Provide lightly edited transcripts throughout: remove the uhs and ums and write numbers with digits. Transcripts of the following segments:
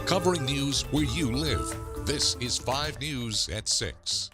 covering news where you live. This is 5 News at 6.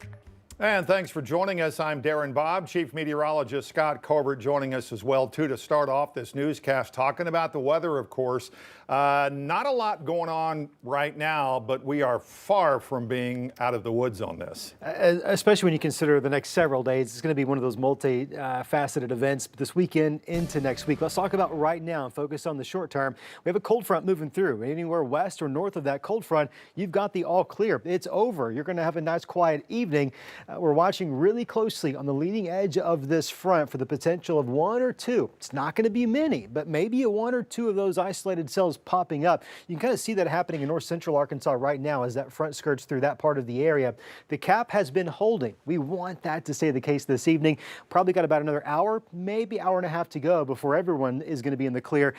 And thanks for joining us. I'm Darren Bobb. Chief Meteorologist Scott Colbert joining us as well, too, to start off this newscast, talking about the weather, of course. Not a lot going on right now, but we are far from being out of the woods on this. Especially when you consider the next several days. It's going to be one of those multi-faceted events this weekend into next week. Let's talk about right now and focus on the short term. We have a cold front moving through. Anywhere west or north of that cold front, you've got the all clear. It's over. You're going to have a nice quiet evening. We're watching really closely on the leading edge of this front for the potential of one or two. It's not going to be many, but maybe one or two of those isolated cells popping up. You can kind of see that happening in north central Arkansas right now as that front skirts through that part of the area. The cap has been holding. We want that to stay the case this evening. Probably got about another hour, maybe hour and a half to go before everyone is going to be in the clear.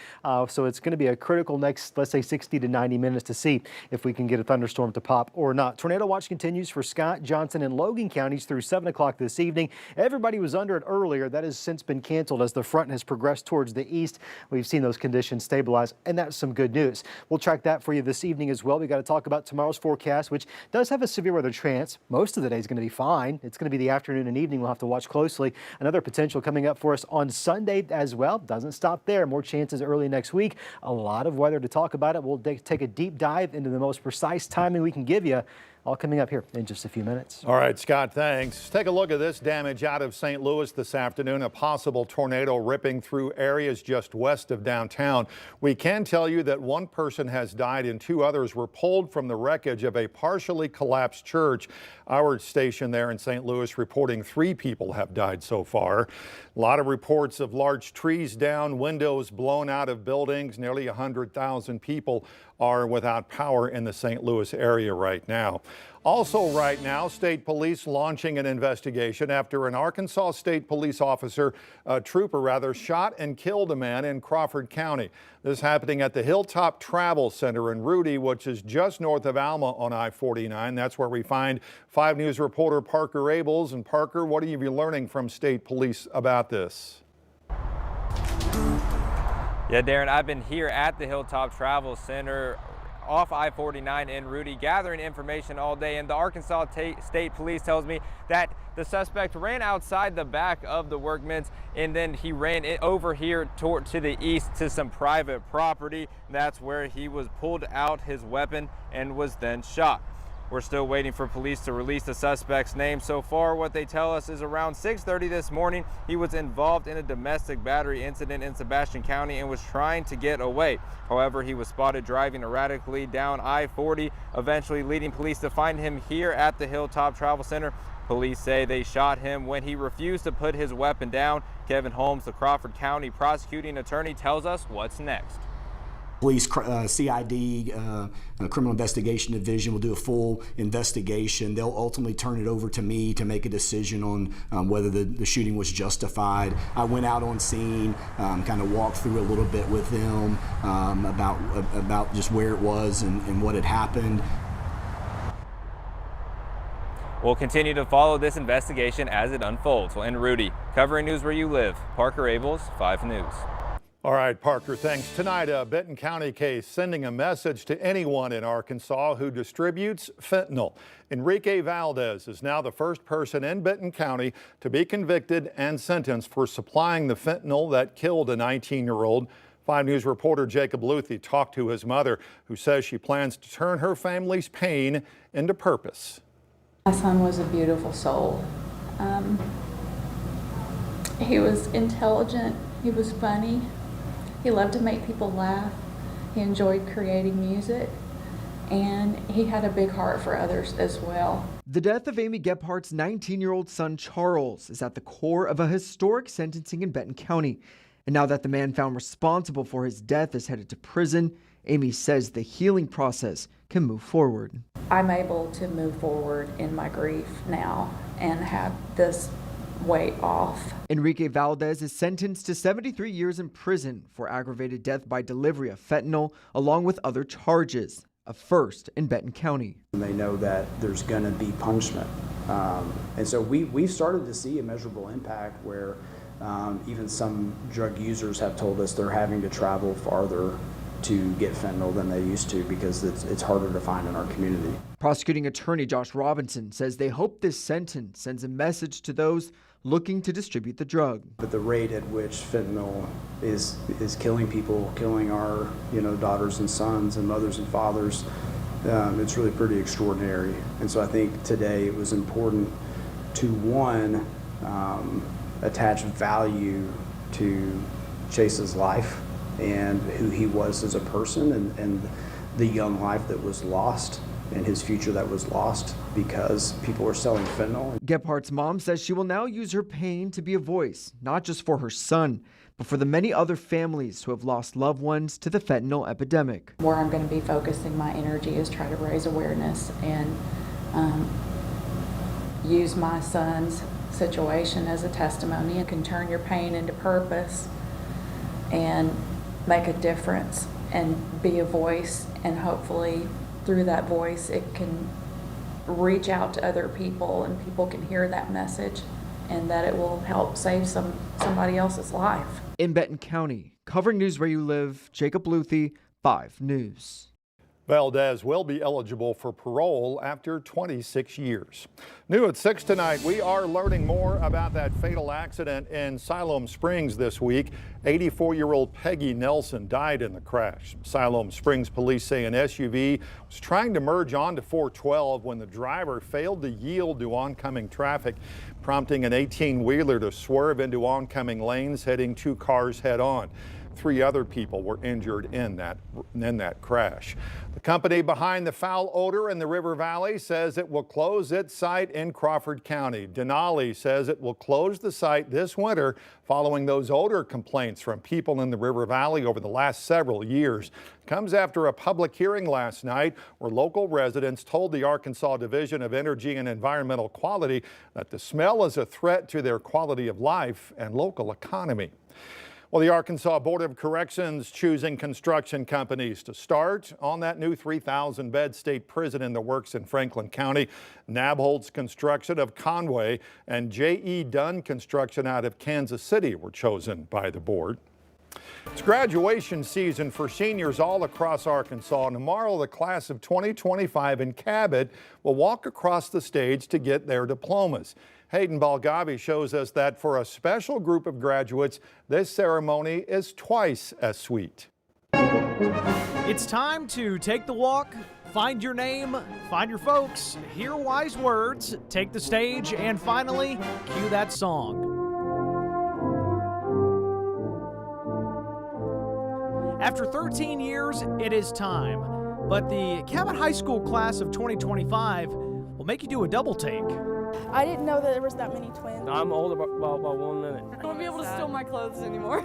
So it's going to be a critical next, let's say, 60 to 90 minutes to see if we can get a thunderstorm to pop or not. Tornado watch continues for Scott, Johnson, and Logan counties through 7 o'clock this evening. Everybody was under it earlier. That has since been canceled as the front has progressed towards the east. We've seen those conditions stabilize, and that's some good news. We'll track that for you this evening as well. We got to talk about tomorrow's forecast, which does have a severe weather chance. Most of the day is going to be fine. It's going to be the afternoon and evening we'll have to watch closely. Another potential coming up for us on Sunday as well. Doesn't stop there. More chances early next week. A lot of weather to talk about it. We'll take a deep dive into the most precise timing we can give you. All coming up here in just a few minutes. All right, Scott, thanks. Take a look at this damage out of St. Louis this afternoon. A possible tornado ripping through areas just west of downtown. We can tell you that one person has died and 2 others were pulled from the wreckage of a partially collapsed church. Our station there in St. Louis reporting 3 people have died so far. A lot of reports of large trees down, windows blown out of buildings. Nearly 100,000 people are without power in the St. Louis area right now. Also right now, state police launching an investigation after an Arkansas State Police trooper shot and killed a man in Crawford County. This happening at the Hilltop Travel Center in Rudy, which is just north of Alma on I-49. That's where we find 5 News reporter Parker Abels. And Parker, what are you learning from state police about this? Yeah, Darren, I've been here at the Hilltop Travel Center off I-49 in Rudy gathering information all day, and the Arkansas State Police tells me that the suspect ran outside the back of the Workman's and then he ran over here to the east to some private property. That's where he was pulled out his weapon and was then shot. We're still waiting for police to release the suspect's name. So far, what they tell us is around 6:30 this morning, he was involved in a domestic battery incident in Sebastian County and was trying to get away. However, he was spotted driving erratically down I-40, eventually leading police to find him here at the Hilltop Travel Center. Police say they shot him when he refused to put his weapon down. Kevin Holmes, the Crawford County prosecuting attorney, tells us what's next. Police, CID, Criminal Investigation Division will do a full investigation. They'll ultimately turn it over to me to make a decision on whether the shooting was justified. I went out on scene, kind of walked through a little bit with them about just where it was and what had happened. We'll continue to follow this investigation as it unfolds. Well, in Rudy, covering news where you live, Parker Abels, 5 News. All right, Parker, thanks. Tonight, a Benton County case sending a message to anyone in Arkansas who distributes fentanyl. Enrique Valdez is now the first person in Benton County to be convicted and sentenced for supplying the fentanyl that killed a 19-year-old. 5 News reporter Jacob Luthi talked to his mother, who says she plans to turn her family's pain into purpose. My son was a beautiful soul. He was intelligent, he was funny. He loved to make people laugh. He enjoyed creating music, and he had a big heart for others as well. The death of Amy Gephardt's 19-year-old son, Charles, is at the core of a historic sentencing in Benton County. And now that the man found responsible for his death is headed to prison, Amy says the healing process can move forward. I'm able to move forward in my grief now and have this weight off. Enrique Valdez is sentenced to 73 years in prison for aggravated death by delivery of fentanyl, along with other charges, a first in Benton County. They know that there's going to be punishment. And so we've started to see a measurable impact where even some drug users have told us they're having to travel farther to get fentanyl than they used to because it's harder to find in our community. Prosecuting attorney Josh Robinson says they hope this sentence sends a message to those looking to distribute the drug. But the rate at which fentanyl is killing people, killing our daughters and sons and mothers and fathers, it's really pretty extraordinary. And so I think today it was important to, one, attach value to Chase's life and who he was as a person and the young life that was lost and his future that was lost because people were selling fentanyl. Gephardt's mom says she will now use her pain to be a voice, not just for her son, but for the many other families who have lost loved ones to the fentanyl epidemic. Where I'm going to be focusing my energy is try to raise awareness and use my son's situation as a testimony. You can turn your pain into purpose and make a difference and be a voice, and hopefully through that voice it can reach out to other people and people can hear that message and that it will help save somebody else's life. In Benton County, covering news where you live, Jacob Luthi, 5 News. Valdez will be eligible for parole after 26 years. New at 6 tonight, we are learning more about that fatal accident in Siloam Springs this week. 84-year-old Peggy Nelson died in the crash. Siloam Springs police say an SUV was trying to merge onto 412 when the driver failed to yield to oncoming traffic, prompting an 18-wheeler to swerve into oncoming lanes, hitting 2 cars head-on. 3 other people were injured in that crash. The company behind the foul odor in the River Valley says it will close its site in Crawford County. Denali says it will close the site this winter following those odor complaints from people in the River Valley over the last several years. Comes after a public hearing last night where local residents told the Arkansas Division of Energy and Environmental Quality that the smell is a threat to their quality of life and local economy. Well, the Arkansas Board of Corrections choosing construction companies to start on that new 3,000-bed state prison in the works in Franklin County. Nabholz Construction of Conway and J.E. Dunn Construction out of Kansas City were chosen by the board. It's graduation season for seniors all across Arkansas. Tomorrow, the class of 2025 in Cabot will walk across the stage to get their diplomas. Hayden Balgavi shows us that for a special group of graduates, this ceremony is twice as sweet. It's time to take the walk, find your name, find your folks, hear wise words, take the stage, and finally, cue that song. After 13 years, it is time. But the Cabot High School class of 2025 will make you do a double take. I didn't know that there was that many twins. I'm older by 1 minute. I won't be able to steal my clothes anymore.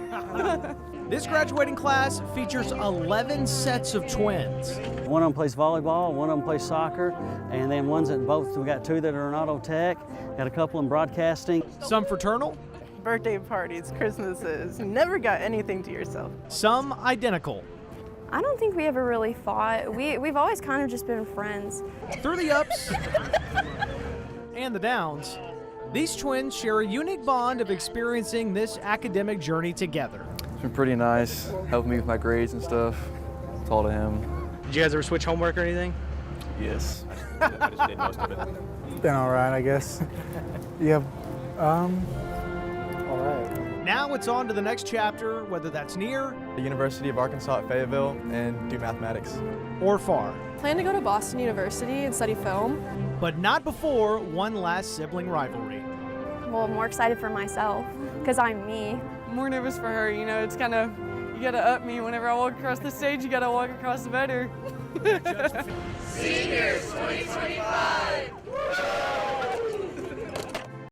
This graduating class features 11 sets of twins. One of them plays volleyball, one of them plays soccer, and then one's at both. We got 2 that are in auto tech, got a couple in broadcasting. Some fraternal. Birthday parties, Christmases, never got anything to yourself. Some identical. I don't think we ever really fought. We've always kind of just been friends. Through the ups and the downs, these twins share a unique bond of experiencing this academic journey together. It's been pretty nice, helping me with my grades and stuff. It's all to him. Did you guys ever switch homework or anything? Yes. I just did most of it. It's been all right, I guess. Yeah. All right. Now it's on to the next chapter, whether that's near The University of Arkansas at Fayetteville and do mathematics. or far. Plan to go to Boston University and study film. But not before one last sibling rivalry. Well, I'm more excited for myself because I'm me. More nervous for her, you know, it's kind of, you gotta up me. Whenever I walk across the stage, you gotta walk across better. Seniors 2025!